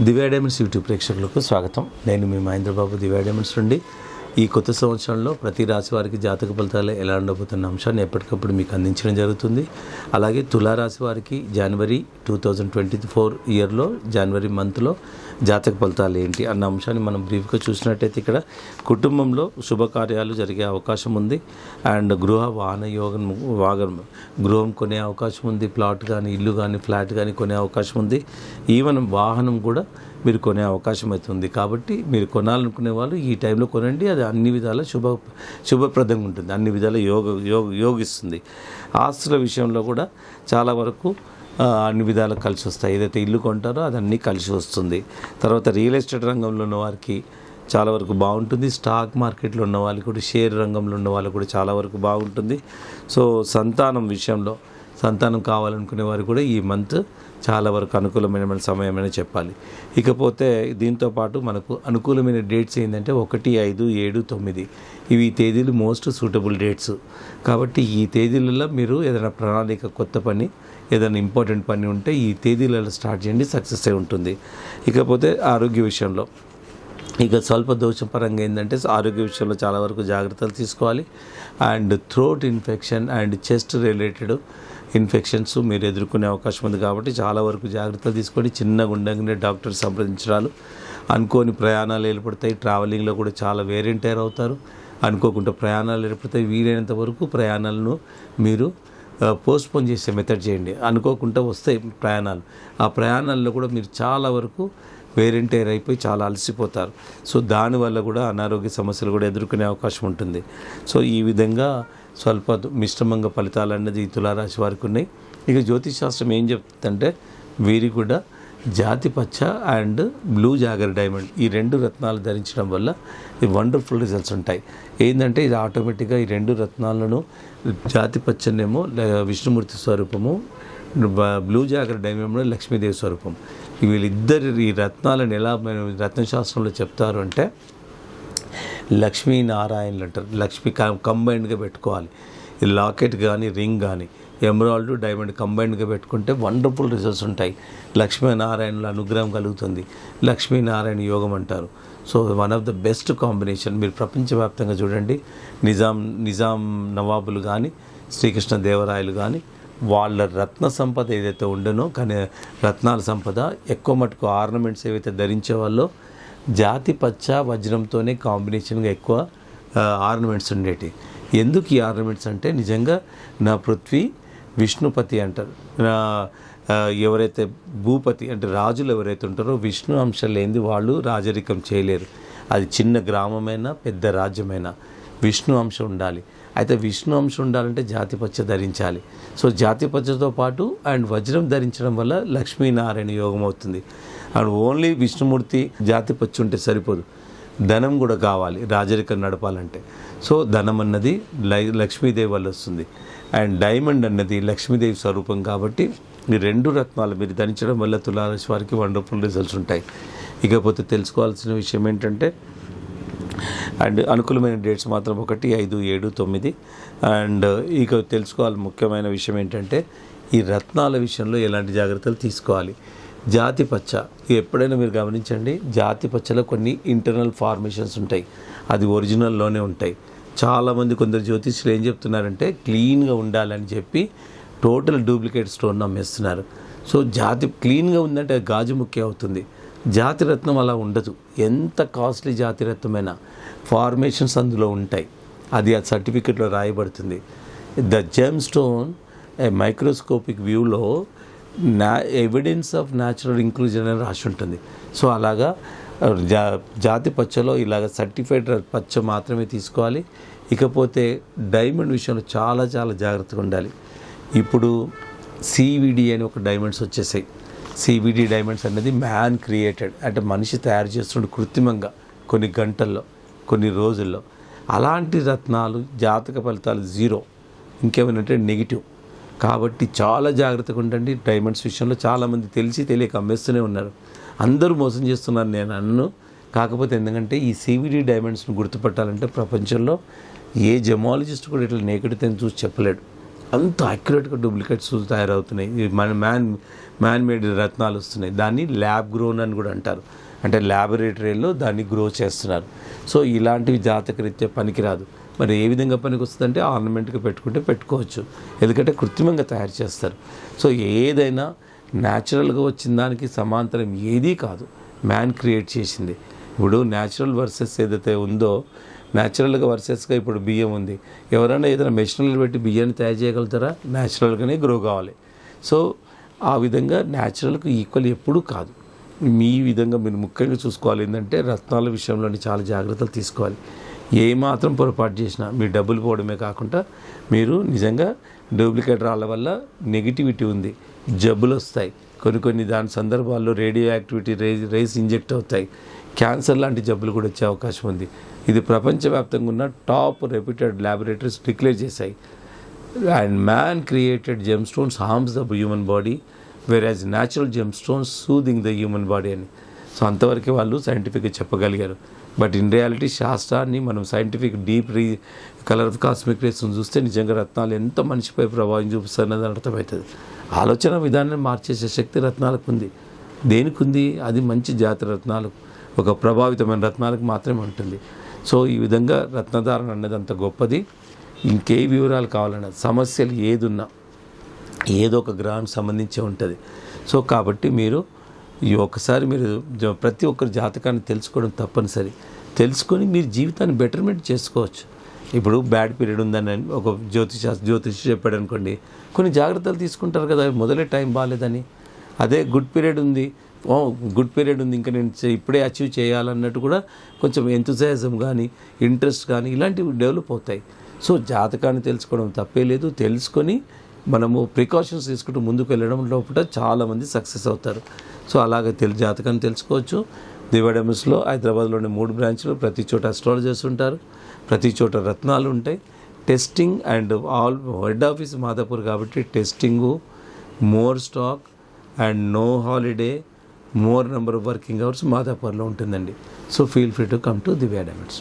దివ్య diamonds YouTube ప్రేక్షకులకు స్వాగతం. నేను మీ మహేంద్రబాబు, దివ్య డైమండ్స్ నుండి. ఈ కొత్త సంవత్సరంలో ప్రతి రాశి వారికి జాతక ఫలితాలు ఎలా ఉండబోతున్న అంశాన్ని ఎప్పటికప్పుడు మీకు అందించడం జరుగుతుంది. అలాగే తులారాశి వారికి జనవరి 2024 ఇయర్లో జనవరి మంత్లో జాతక ఫలితాలు ఏంటి అన్న అంశాన్ని మనం బ్రీఫ్గా చూసినట్టయితే ఇక్కడ కుటుంబంలో శుభకార్యాలు జరిగే అవకాశం ఉంది. అండ్ గృహ వాహన యోగం గృహం కొనే అవకాశం ఉంది. ప్లాట్ కానీ, ఇల్లు కానీ, ఫ్లాట్ కానీ కొనే అవకాశం ఉంది. ఈవెన్ వాహనం కూడా మీరు కొనే అవకాశం అవుతుంది. కాబట్టి మీరు కొనాలనుకునే వాళ్ళు ఈ టైంలో కొనండి. అది అన్ని విధాల శుభప్రదంగా ఉంటుంది, అన్ని విధాల యోగిస్తుంది. ఆస్తుల విషయంలో కూడా చాలా వరకు అన్ని విధాలు కలిసి వస్తాయి. ఏదైతే ఇల్లు కొంటారో అది అన్నీ కలిసి వస్తుంది. తర్వాత రియల్ ఎస్టేట్ రంగంలో ఉన్న వారికి చాలా వరకు బాగుంటుంది. స్టాక్ మార్కెట్లో ఉన్న వాళ్ళకి కూడా, షేర్ రంగంలో ఉన్న వాళ్ళకి కూడా చాలా వరకు బాగుంటుంది. సో సంతానం విషయంలో సంతానం కావాలనుకునే వారు కూడా ఈ మంత్ చాలా వరకు అనుకూలమైన సమయమని చెప్పాలి. ఇకపోతే దీంతోపాటు మనకు అనుకూలమైన డేట్స్ ఏంటంటే 1, 5, 7, 9 ఇవి తేదీలు మోస్ట్ సూటబుల్ డేట్స్. కాబట్టి ఈ తేదీలలో మీరు ఏదైనా ప్రణాళిక, కొత్త పని, ఏదైనా ఇంపార్టెంట్ పని ఉంటే ఈ తేదీలలో స్టార్ట్ చేయండి, సక్సెస్ అయి ఉంటుంది. ఇకపోతే ఆరోగ్య విషయంలో స్వల్ప దోషపరంగా ఏంటంటే ఆరోగ్య విషయంలో చాలా వరకు జాగ్రత్తలు తీసుకోవాలి. And throat infection and chest related infections మీరు ఎదుర్కొనే అవకాశం ఉంది. కాబట్టి చాలా వరకు జాగ్రత్తలు తీసుకొని చిన్నగా ఉండగానే డాక్టర్ సంప్రదించడాలు. అనుకోని ప్రయాణాలు ఏర్పడతాయి. ట్రావెలింగ్లో కూడా చాలా వేరియంటైర్ అవుతారు. అనుకోకుండా ప్రయాణాలు ఏర్పడతాయి. వీలైనంత వరకు ప్రయాణాలను మీరు పోస్ట్పోన్ చేసే మెథడ్ చేయండి. అనుకోకుండా వస్తాయి ప్రయాణాలు. ఆ ప్రయాణాల్లో కూడా మీరు చాలా వరకు వేరియంటైర్ అయిపోయి చాలా అలసిపోతారు. సో దానివల్ల కూడా అనారోగ్య సమస్యలు కూడా ఎదుర్కొనే అవకాశం ఉంటుంది. సో ఈ విధంగా స్వల్ప మిశ్రమంగా ఫలితాలు అన్నది తులారాశి వారికి ఉన్నాయి. ఇక జ్యోతిష్ శాస్త్రం ఏం చెప్తుందంటే వీరికి కూడా జాతి పచ్చ అండ్ బ్లూ జాగర్ డైమండ్ ఈ 2 రత్నాలు ధరించడం వల్ల ఈ వండర్ఫుల్ రిజల్ట్స్ ఉంటాయి. ఏంటంటే ఇది ఆటోమేటిక్గా ఈ 2 రత్నాలను, జాతి పచ్చనేమో విష్ణుమూర్తి స్వరూపము, బ్లూ జాగర్ డైమండ్ లక్ష్మీదేవి స్వరూపం. వీళ్ళిద్దరు ఈ రత్నాలను ఎలా రత్నశాస్త్రంలో చెప్తారు అంటే లక్ష్మీనారాయణలు అంటారు. లక్ష్మి కంబైన్డ్గా పెట్టుకోవాలి. ఈ లాకెట్ కానీ, రింగ్ కానీ, ఎమరాల్డ్, డైమండ్ కంబైన్డ్గా పెట్టుకుంటే వండర్ఫుల్ రిజల్ట్స్ ఉంటాయి. లక్ష్మీనారాయణుల అనుగ్రహం కలుగుతుంది. లక్ష్మీనారాయణ యోగం అంటారు. So one of the best combination. మీరు ప్రపంచవ్యాప్తంగా చూడండి, నిజాం నవాబులు కానీ, శ్రీకృష్ణ దేవరాయలు కానీ, వాళ్ళ రత్న సంపద ఏదైతే ఉండనో, కానీ రత్నాల సంపద ఎక్కువ మటుకు ఆర్నమెంట్స్ ఏవైతే ధరించే వాళ్ళో జాతి పచ్చ వజ్రంతోనే కాంబినేషన్గా ఎక్కువ ఆర్నమెంట్స్ ఉండేవి. ఎందుకు ఈ ఆర్నమెంట్స్ అంటే నిజంగా నా పృథ్వీ విష్ణుపతి అంటారు. ఎవరైతే భూపతి అంటే రాజులు ఎవరైతే ఉంటారో విష్ణు అంశం లేనిది వాళ్ళు రాజరికం చేయలేరు. అది చిన్న గ్రామమైనా పెద్ద రాజ్యమైనా విష్ణు అంశం ఉండాలి. అయితే విష్ణు అంశం ఉండాలంటే జాతి పచ్చ ధరించాలి. సో జాతి పచ్చతో పాటు అండ్ వజ్రం ధరించడం వల్ల లక్ష్మీనారాయణ యోగం అవుతుంది. అండ్ ఓన్లీ విష్ణుమూర్తి జాతి పచ్చ ఉంటే సరిపోదు, ధనం కూడా కావాలి రాజరికం నడపాలంటే. సో ధనం అన్నది లక్ష్మీదేవి వల్ల వస్తుంది. అండ్ డైమండ్ అన్నది లక్ష్మీదేవి స్వరూపం. కాబట్టి ఈ 2 రత్నాలు మీరు ధరించడం వల్ల తులారాశి వారికి వండర్ఫుల్ రిజల్ట్స్ ఉంటాయి. ఇకపోతే తెలుసుకోవాల్సిన విషయం ఏంటంటే అండ్ అనుకూలమైన డేట్స్ మాత్రం 1, 5, 7, 9. అండ్ ఇక తెలుసుకోవాలి ముఖ్యమైన విషయం ఏంటంటే ఈ రత్నాల విషయంలో ఎలాంటి జాగ్రత్తలు తీసుకోవాలి. జాతి పచ్చ ఎప్పుడైనా మీరు గమనించండి, జాతి పచ్చలో కొన్ని ఇంటర్నల్ ఫార్మేషన్స్ ఉంటాయి, అది ఒరిజినల్లోనే ఉంటాయి. చాలామంది కొందరు జ్యోతిష్యులు ఏం చెప్తున్నారంటే క్లీన్గా ఉండాలని చెప్పి టోటల్ డూప్లికేట్ స్టోన్ అమ్మేస్తున్నారు. సో జాతి క్లీన్గా ఉందంటే గాజు ముఖ్య అవుతుంది. జాతి రత్నం అలా ఉండదు. ఎంత కాస్ట్లీ జాతి రత్నమైనా ఫార్మేషన్స్ అందులో ఉంటాయి. అది ఆ సర్టిఫికెట్లో రాయబడుతుంది. The gemstone a microscopic వ్యూలో ఎవిడెన్స్ ఆఫ్ న్యాచురల్ ఇంక్లూజన్ అని రాసి ఉంటుంది. సో అలాగా జాతి పచ్చలో ఇలాగ సర్టిఫైడ్ పచ్చ మాత్రమే తీసుకోవాలి. ఇకపోతే డైమండ్ విషయంలో చాలా చాలా జాగ్రత్తగా ఉండాలి. ఇప్పుడు సివిడి అని ఒక డైమండ్స్ వచ్చేసాయి. సివిడి డైమండ్స్ అనేది మ్యాన్ క్రియేటెడ్, అంటే మనిషి తయారు చేస్తుండే కృత్రిమంగా కొన్ని గంటల్లో, కొన్ని రోజుల్లో. అలాంటి రత్నాలు జాతక ఫలితాలు 0, ఇంకేమైనా నెగిటివ్. కాబట్టి చాలా జాగ్రత్తగా ఉండండి డైమండ్స్ విషయంలో. చాలామంది తెలిసి తెలియక అమ్మేస్తూనే ఉన్నారు. అందరూ మోసం చేస్తున్నారు నేను అన్ను. కాకపోతే ఎందుకంటే ఈ సివిడి డైమండ్స్ని గుర్తుపట్టాలంటే ప్రపంచంలో ఏ జెమాలజిస్ట్ కూడా ఇట్లా నేకెడితే చూసి చెప్పలేడు. అంత యాక్యురేట్గా డూప్లికేట్స్ తయారవుతున్నాయి. ఈ మన మ్యాన్ మేడ్ రత్నాలు వస్తున్నాయి. దాన్ని ల్యాబ్ గ్రోన్ అని కూడా అంటారు. అంటే ల్యాబొరేటరీలో దాన్ని గ్రో చేస్తున్నారు. సో ఇలాంటివి జాతకరీత్యా పనికిరాదు. మరి ఏ విధంగా పనికి వస్తుందంటే ఆర్నమెంట్గా పెట్టుకుంటే పెట్టుకోవచ్చు, ఎందుకంటే కృత్రిమంగా తయారు చేస్తారు. సో ఏదైనా న్యాచురల్గా వచ్చిన దానికి సమాంతరం ఏదీ కాదు, మ్యాన్ క్రియేట్ చేసింది. ఇప్పుడు న్యాచురల్ వర్సెస్ ఏదైతే ఉందో, న్యాచురల్గా వర్సెస్గా ఇప్పుడు బియ్యం ఉంది. ఎవరైనా ఏదైనా మెషినరీలు పెట్టి బియ్యాన్ని తయారు చేయగలుగుతారా? న్యాచురల్గానే గ్రో కావాలి. సో ఆ విధంగా న్యాచురల్కి ఈక్వల్ ఎప్పుడూ కాదు. మీ విధంగా మీరు ముఖ్యంగా చూసుకోవాలి ఏంటంటే రత్నాల విషయంలోని చాలా జాగ్రత్తలు తీసుకోవాలి. ఏమాత్రం పొరపాటు చేసినా మీ డబ్బులు పోవడమే కాకుండా మీరు నిజంగా డూప్లికేట్ రాళ్ళ వల్ల నెగిటివిటీ ఉంది, జబ్బులు వస్తాయి. కొన్ని దాని సందర్భాల్లో రేడియో యాక్టివిటీ రేస్ ఇంజెక్ట్ అవుతాయి, క్యాన్సర్ లాంటి జబ్బులు కూడా వచ్చే అవకాశం ఉంది. ఇది ప్రపంచవ్యాప్తంగా ఉన్న టాప్ రెప్యూటెడ్ ల్యాబొరేటరీస్ డిక్లేర్ చేశాయి. And man created gemstones harms the human body, whereas natural gemstones soothing the human body అని. సో అంతవరకే వాళ్ళు సైంటిఫిక్గా చెప్పగలిగారు. బట్ ఇన్ రియాలిటీ శాస్త్రాన్ని మనం scientific deep colour of cosmic రేస్ని చూస్తే నిజంగా రత్నాలు ఎంత మనిషిపై ప్రభావం చూపిస్తారన్నది అర్థమవుతుంది. ఆలోచన విధానాన్ని మార్చేసే శక్తి రత్నాలకు ఉంది. దేనికి ఉంది? అది మంచి జాతి రత్నాలకు, ఒక ప్రభావితమైన రత్నాలకు మాత్రమే ఉంటుంది. సో ఈ విధంగా రత్నధారణ అన్నది అంత గొప్పది. ఇంకే వివరాలు కావాలన్నా, సమస్యలు ఏదున్నా ఏదో ఒక గ్రహానికి సంబంధించి ఉంటుంది. సో కాబట్టి మీరు ఒకసారి మీరు ప్రతి ఒక్కరి జాతకాన్ని తెలుసుకోవడం తప్పనిసరి. తెలుసుకొని మీరు జీవితాన్ని బెటర్మెంట్ చేసుకోవచ్చు. ఇప్పుడు బ్యాడ్ పీరియడ్ ఉందని ఒక జ్యోతిషి చెప్పాడు అనుకోండి, కొన్ని జాగ్రత్తలు తీసుకుంటారు కదా, మొదలే టైం బాగాలేదని. అదే గుడ్ పీరియడ్ ఉంది, గుడ్ పీరియడ్ ఉంది, ఇంకా నేను ఇప్పుడే అచీవ్ చేయాలన్నట్టు కూడా కొంచెం ఎంతూజియాజం కానీ ఇంట్రెస్ట్ కానీ ఇలాంటివి డెవలప్ అవుతాయి. సో జాతకాన్ని తెలుసుకోవడం తప్పే లేదు. తెలుసుకొని మనము ప్రికాషన్స్ తీసుకుంటూ ముందుకు వెళ్ళడం లోపల చాలామంది సక్సెస్ అవుతారు. సో అలాగే జాతకాన్ని తెలుసుకోవచ్చు. దివాడెమ్స్లో హైదరాబాద్లోని 3 బ్రాంచ్లు, ప్రతి చోట అస్ట్రాలజర్స్ ఉంటారు, ప్రతి చోట రత్నాలు ఉంటాయి. Testing and head office Madhapur కాబట్టి testing, more stock and no holiday, more number of working hours మాదాపూర్లో ఉంటుందండి. So feel free to come to Divya diamonds.